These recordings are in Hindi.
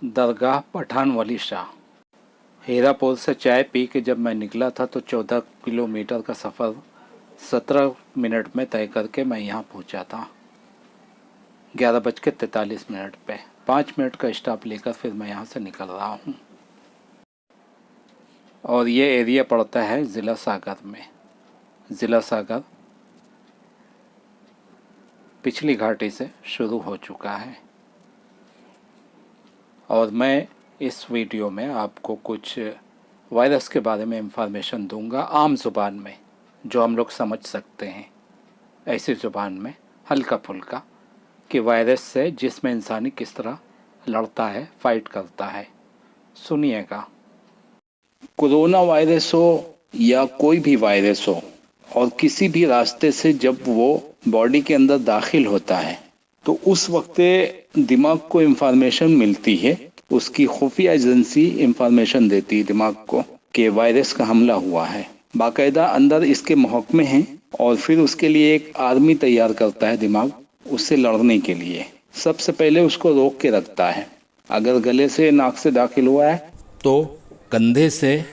दरगाह पठान वली शाह। हीरापुर से चाय पी के जब मैं निकला था तो 14 किलोमीटर का सफ़र 17 मिनट में तय करके मैं यहाँ पहुँचा था 11:43 पे। 5 मिनट का स्टॉप लेकर फिर मैं यहाँ से निकल रहा हूँ। और ये एरिया पड़ता है ज़िला सागर में। ज़िला सागर पिछली घाटी से शुरू हो चुका है। और मैं इस वीडियो में आपको कुछ वायरस के बारे में इंफॉर्मेशन दूंगा आम ज़ुबान में, जो हम लोग समझ सकते हैं, ऐसी ज़ुबान में हल्का फुल्का, कि वायरस से जिस्म इंसानी किस तरह लड़ता है, फाइट करता है। सुनिएगा। कोरोना वायरस हो या कोई भी वायरस हो, और किसी भी रास्ते से जब वो बॉडी के अंदर दाखिल होता है तो उस वक्त दिमाग को इंफॉर्मेशन मिलती है। उसकी खुफिया एजेंसी इंफॉर्मेशन देती है दिमाग को कि वायरस का हमला हुआ है। बाकायदा अंदर इसके महकमे हैं और फिर उसके लिए एक आर्मी तैयार करता है दिमाग, उससे लड़ने के लिए। सबसे पहले उसको रोक के रखता है। अगर गले से नाक से दाखिल हुआ है तो कंधे से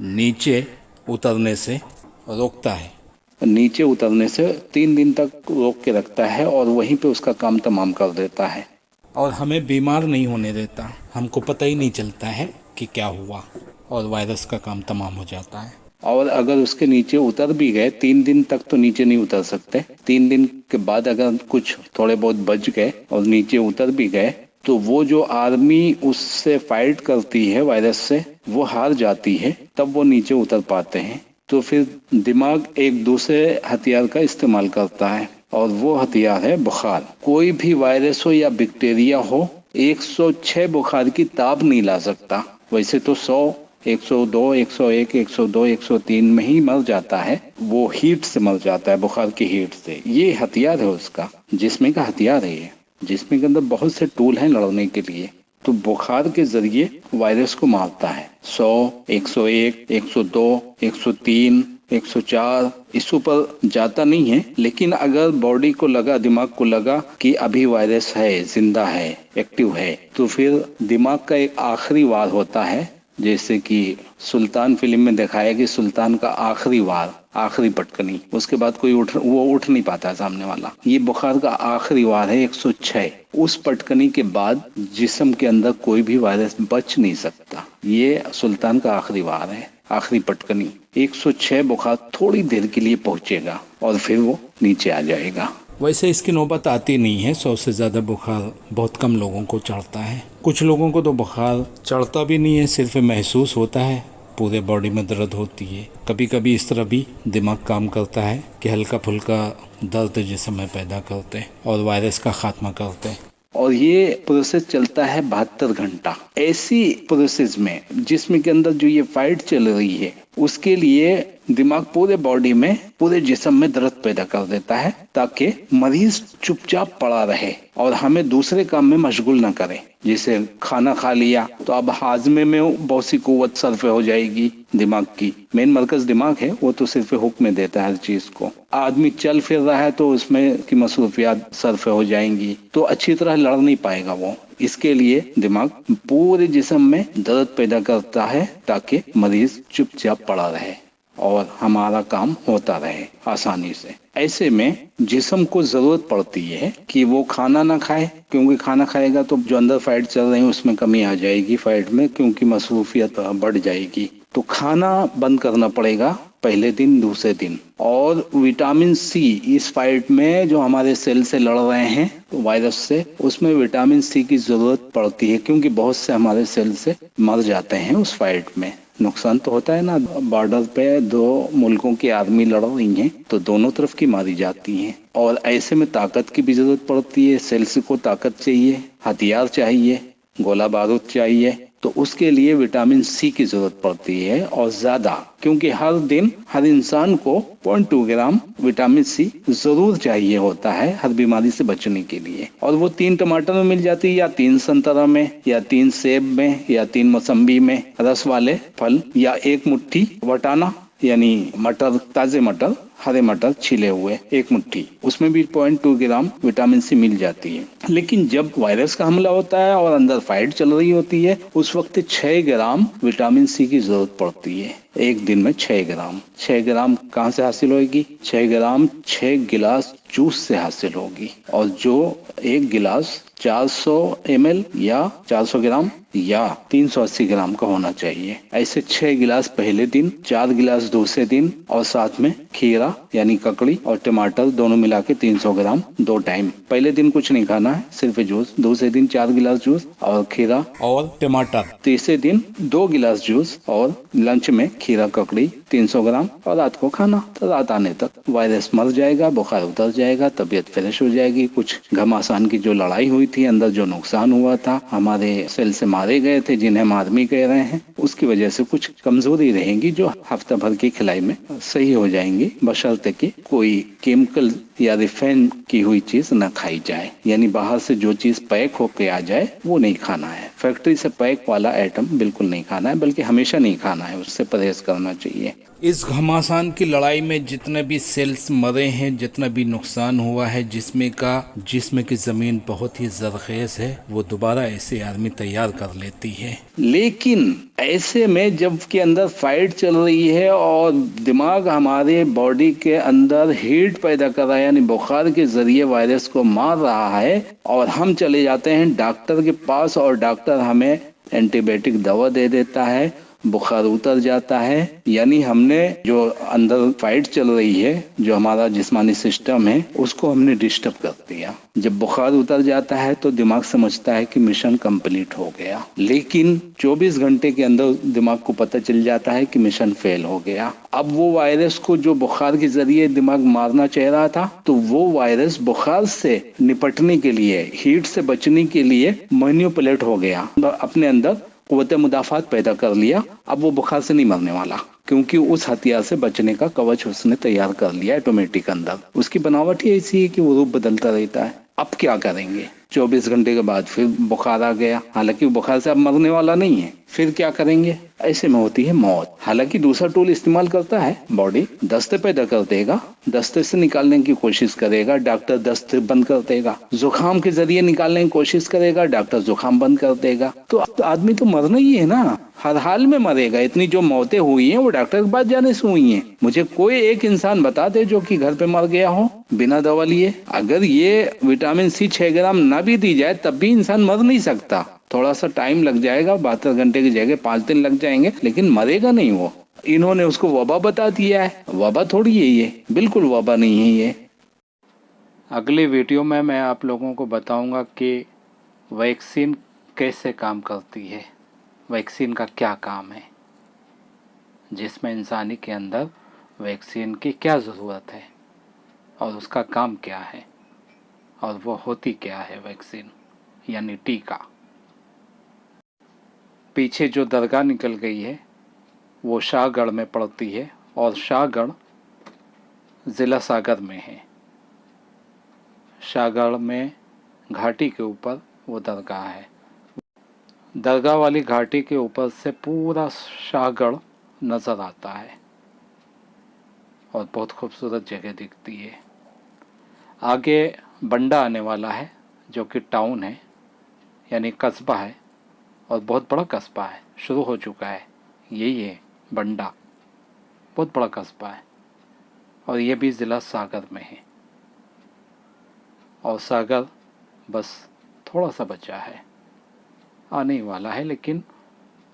नीचे उतरने से रोकता है। नीचे उतरने से 3 दिन तक रोक के रखता है और वहीं पे उसका काम तमाम कर देता है। और हमें बीमार नहीं होने देता। हमको पता ही नहीं चलता है कि क्या हुआ, और वायरस का काम तमाम हो जाता है। और अगर उसके नीचे उतर भी गए, 3 दिन तक तो नीचे नहीं उतर सकते। 3 दिन के बाद अगर कुछ थोड़े बहुत बच गए और नीचे उतर भी गए तो वो जो आर्मी उससे फाइट करती है वायरस से, वो हार जाती है, तब वो नीचे उतर पाते हैं। तो फिर दिमाग एक दूसरे हथियार का इस्तेमाल करता है, और वो हथियार है बुखार। कोई भी वायरस हो या बैक्टीरिया हो, 106 बुखार की ताप नहीं ला सकता। वैसे तो 100, 102, 101, 102, 103 में ही मर जाता है। वो हीट से मर जाता है, बुखार की हीट से। ये हथियार है उसका, जिस्म का हथियार है ये। जिस्म के अंदर बहुत से टूल हैं लड़ने के लिए। तो बुखार के जरिए वायरस को मारता है। 100, 101, 102, 103, 104 इस ऊपर जाता नहीं है। लेकिन अगर बॉडी को लगा, दिमाग को लगा कि अभी वायरस है, जिंदा है, एक्टिव है, तो फिर दिमाग का एक आखिरी वार होता है। जैसे कि सुल्तान फिल्म में दिखाया कि सुल्तान का आखिरी वार, आखिरी पटकनी, उसके बाद कोई वो उठ नहीं पाता सामने वाला। ये बुखार का आखिरी वार है 106। उस पटकनी के बाद जिस्म के अंदर कोई भी वायरस बच नहीं सकता। ये सुल्तान का आखिरी वार है, आखिरी पटकनी। 106 बुखार थोड़ी देर के लिए पहुंचेगा और फिर वो नीचे आ जाएगा। वैसे इसकी नौबत आती नहीं है। 100 से ज़्यादा बुखार बहुत कम लोगों को चढ़ता है। कुछ लोगों को तो बुखार चढ़ता भी नहीं है, सिर्फ महसूस होता है, पूरे बॉडी में दर्द होती है। कभी कभी इस तरह भी दिमाग काम करता है कि हल्का फुल्का दर्द जिस्म में पैदा करते हैं और वायरस का खात्मा करते हैं। और ये प्रोसेस चलता है 72 घंटा। ऐसी प्रोसेस में जिस्म के अंदर जो ये फाइट चल रही है, उसके लिए दिमाग पूरे बॉडी में, पूरे जिस्म में दर्द पैदा कर देता है, ताकि मरीज चुपचाप पड़ा रहे और हमें दूसरे काम में मशगूल न करे। जैसे खाना खा लिया तो अब हाजमे में बहुत सी कुव्वत सर्फ हो जाएगी दिमाग की। मेन मरकज दिमाग है, वो तो सिर्फ हुक्म देता है हर चीज को। आदमी चल फिर रहा है तो उसमें की मसरूफियात सर्फ हो जाएंगी, तो अच्छी तरह लड़ नहीं पाएगा वो। इसके लिए दिमाग पूरे जिस्म में दर्द पैदा करता है ताकि मरीज चुपचाप पड़ा रहे और हमारा काम होता रहे आसानी से। ऐसे में जिस्म को जरूरत पड़ती है कि वो खाना ना खाए, क्योंकि खाना खाएगा तो जो अंदर फाइट चल रही है उसमें कमी आ जाएगी फाइट में, क्योंकि मसरूफियत बढ़ जाएगी। तो खाना बंद करना पड़ेगा पहले दिन, दूसरे दिन। और विटामिन सी इस फाइट में जो हमारे सेल से लड़ रहे हैं वायरस से, उसमें विटामिन सी की जरूरत पड़ती है, क्योंकि बहुत से हमारे सेल से मर जाते हैं उस फाइट में। नुकसान तो होता है ना। बॉर्डर पे 2 मुल्कों की आर्मी लड़ रही हैं तो दोनों तरफ की मारी जाती हैं, और ऐसे में ताकत की भी जरूरत पड़ती है। सेल्स को ताकत चाहिए, हथियार चाहिए, गोला बारूद चाहिए। तो उसके लिए विटामिन सी की जरूरत पड़ती है, और ज्यादा, क्योंकि हर दिन हर इंसान को 0.2 ग्राम विटामिन सी जरूर चाहिए होता है हर बीमारी से बचने के लिए। और वो 3 टमाटर में मिल जाती है, या 3 संतरा में, या 3 सेब में, या 3 मौसम्बी में, रस वाले फल, या 1 मुट्ठी वटाना यानी मटर, ताजे मटर हरे मटर छिले हुए 1 मुट्ठी, उसमें भी 0.2 ग्राम विटामिन सी मिल जाती है। लेकिन जब वायरस का हमला होता है और अंदर फाइट चल रही होती है, उस वक्त 6 ग्राम विटामिन सी की जरूरत पड़ती है। एक दिन में 6 ग्राम कहाँ से हासिल होगी? 6 ग्राम 6 गिलास जूस से हासिल होगी। और जो एक गिलास 400 ml या 400 ग्राम या 380 ग्राम का होना चाहिए। ऐसे 6 गिलास पहले दिन, 4 गिलास दूसरे दिन, और साथ में खीरा यानी ककड़ी और टमाटर दोनों मिला के 300 ग्राम 2 टाइम। पहले दिन कुछ नहीं खाना है, सिर्फ जूस। दूसरे दिन 4 गिलास जूस और खीरा और टमाटर। तीसरे दिन 2 गिलास जूस और लंच में खीरा ककड़ी 300 ग्राम, और रात को खाना। तो रात आने तक वायरस मर जाएगा, बुखार उतर जाएगा, तबीयत फ्रेश हो जाएगी। कुछ घमासान की जो लड़ाई हुई थी, अंदर जो नुकसान हुआ था, हमारे सेल से मारे गए थे जिन्हें हम आदमी कह रहे हैं, उसकी वजह से कुछ कमजोरी रहेंगी जो हफ्ता भर की खिलाई में सही हो जाएंगी, बशर्ते कि कोई केमिकल या रिफाइन की हुई चीज न खाई जाए। यानी बाहर से जो चीज पैक होके आ जाए वो नहीं खाना है। फैक्ट्री से पैक वाला आइटम बिल्कुल नहीं खाना है, बल्कि हमेशा नहीं खाना है, उससे परहेज करना चाहिए। इस घमासान की लड़ाई में जितने भी सेल्स मरे हैं, जितना भी नुकसान हुआ है, जिसमें की जमीन बहुत ही जरखेज है, वो दोबारा ऐसे आदमी तैयार कर लेती है। लेकिन ऐसे में जब के अंदर फाइट चल रही है और दिमाग हमारे बॉडी के अंदर हीट पैदा कर रहा है, यानी बुखार के जरिए वायरस को मार रहा है, और हम चले जाते हैं डॉक्टर के पास और डॉक्टर हमें एंटीबायोटिक दवा दे देता है, बुखार उतर जाता है। यानी हमने जो अंदर फाइट चल रही है, जो हमारा जिस्मानी सिस्टम है, उसको हमने डिस्टर्ब कर दिया। जब बुखार उतर जाता है तो दिमाग समझता है कि मिशन कंप्लीट हो गया, लेकिन 24 घंटे के अंदर दिमाग को पता चल जाता है कि मिशन फेल हो गया। अब वो वायरस को जो बुखार के जरिए दिमाग मारना चाह रहा था, तो वो वायरस बुखार से निपटने के लिए, हीट से बचने के लिए मैन्युपुलेट हो गया, अपने अंदर कुव्वते मुदाफात पैदा कर लिया। अब वो बुखार से नहीं मरने वाला, क्योंकि उस हथियार से बचने का कवच उसने तैयार कर लिया ऑटोमेटिक अंदर। उसकी बनावट ही ऐसी है कि वो रूप बदलता रहता है। अब क्या करेंगे? 24 घंटे के बाद फिर बुखार आ गया, हालांकि बुखार से अब मरने वाला नहीं है। फिर क्या करेंगे? ऐसे में होती है मौत। हालांकि दूसरा टूल इस्तेमाल करता है बॉडी, दस्ते पैदा कर देगा, दस्ते से निकालने की कोशिश करेगा, डॉक्टर दस्ते बंद कर देगा। जुकाम के जरिए निकालने की कोशिश करेगा, डॉक्टर जुकाम बंद कर देगा। तो आदमी तो मरना ही है ना, हर हाल में मरेगा। इतनी जो मौतें हुई हैं वो डॉक्टर के पास जाने से हुई हैं। मुझे कोई एक इंसान बता दे जो कि घर पे मर गया हो बिना दवा लिए। अगर ये विटामिन सी 6 ग्राम ना भी दी जाए तब भी इंसान मर नहीं सकता। थोड़ा सा टाइम लग जाएगा, 72 घंटे की जगह 5 दिन लग जाएंगे, लेकिन मरेगा नहीं वो। इन्होंने उसको वबा बता दिया है, वबा थोड़ी है ये, बिल्कुल वबा नहीं है ये। अगली वीडियो में मैं आप लोगों को बताऊंगा कि वैक्सीन कैसे काम करती है, वैक्सीन का क्या काम है, जिसमें इंसानी के अंदर वैक्सीन की क्या ज़रूरत है और उसका काम क्या है और वो होती क्या है वैक्सीन यानी टीका। पीछे जो दरगाह निकल गई है वो शाहगढ़ में पड़ती है और शाहगढ़ ज़िला सागर में है। शाहगढ़ में घाटी के ऊपर वो दरगाह है। दरगाह वाली घाटी के ऊपर से पूरा शाहगढ़ नज़र आता है और बहुत खूबसूरत जगह दिखती है। आगे बंडा आने वाला है जो कि टाउन है यानी कस्बा है और बहुत बड़ा कस्बा है, शुरू हो चुका है। यही है बंडा, बहुत बड़ा कस्बा है और ये भी ज़िला सागर में है। और सागर बस थोड़ा सा बचा है, आने वाला है, लेकिन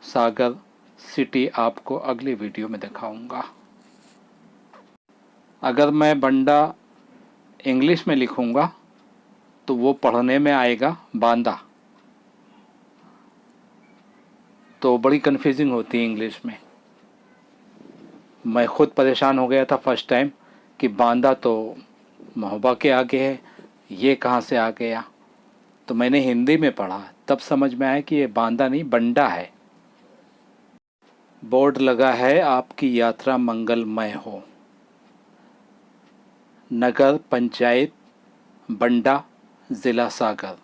सागर सिटी आपको अगली वीडियो में दिखाऊंगा। अगर मैं बंडा इंग्लिश में लिखूंगा तो वो पढ़ने में आएगा बांदा, तो बड़ी कन्फ्यूजिंग होती है इंग्लिश में। मैं खुद परेशान हो गया था फर्स्ट टाइम कि बांदा तो महोबा के आगे है, ये कहाँ से आ गया। तो मैंने हिंदी में पढ़ा, तब समझ में आया कि ये बांदा नहीं बंडा है। बोर्ड लगा है आपकी यात्रा मंगलमय हो। नगर पंचायत बंडा, ज़िला सागर।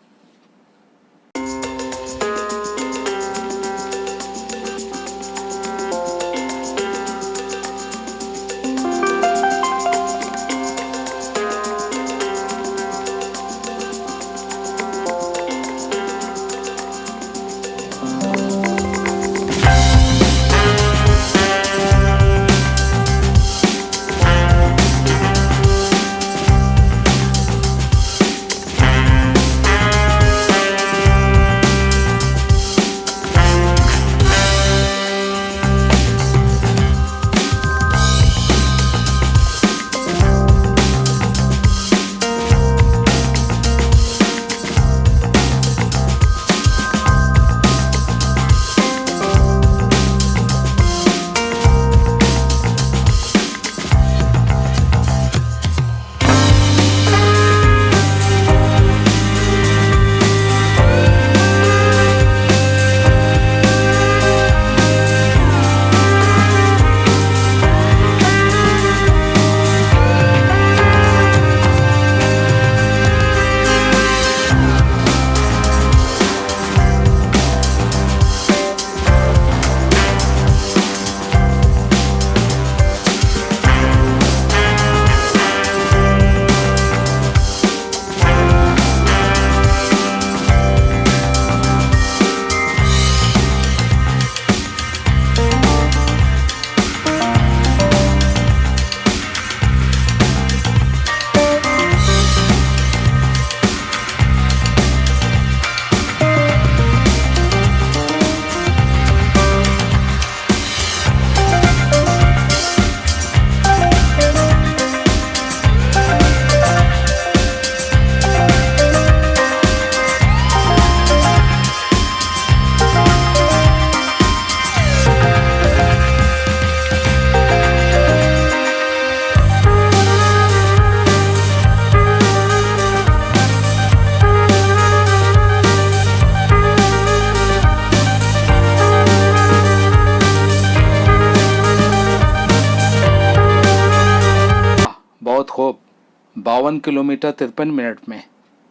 52 किलोमीटर 53 मिनट में।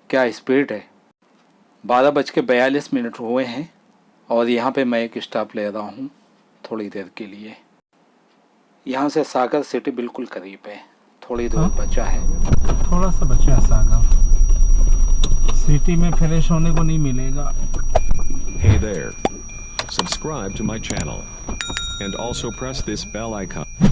क्या स्पीड है। 12:42 हुए हैं और यहाँ पे मैं एक स्टॉप ले रहा हूँ थोड़ी देर के लिए। यहाँ से सागर सिटी बिल्कुल करीब है, थोड़ी दूर बचा है। थोड़ा सा बचा है सागर सिटी में, फ्रेश होने को नहीं मिलेगा। Hey there. Subscribe to my channel and also press this bell icon.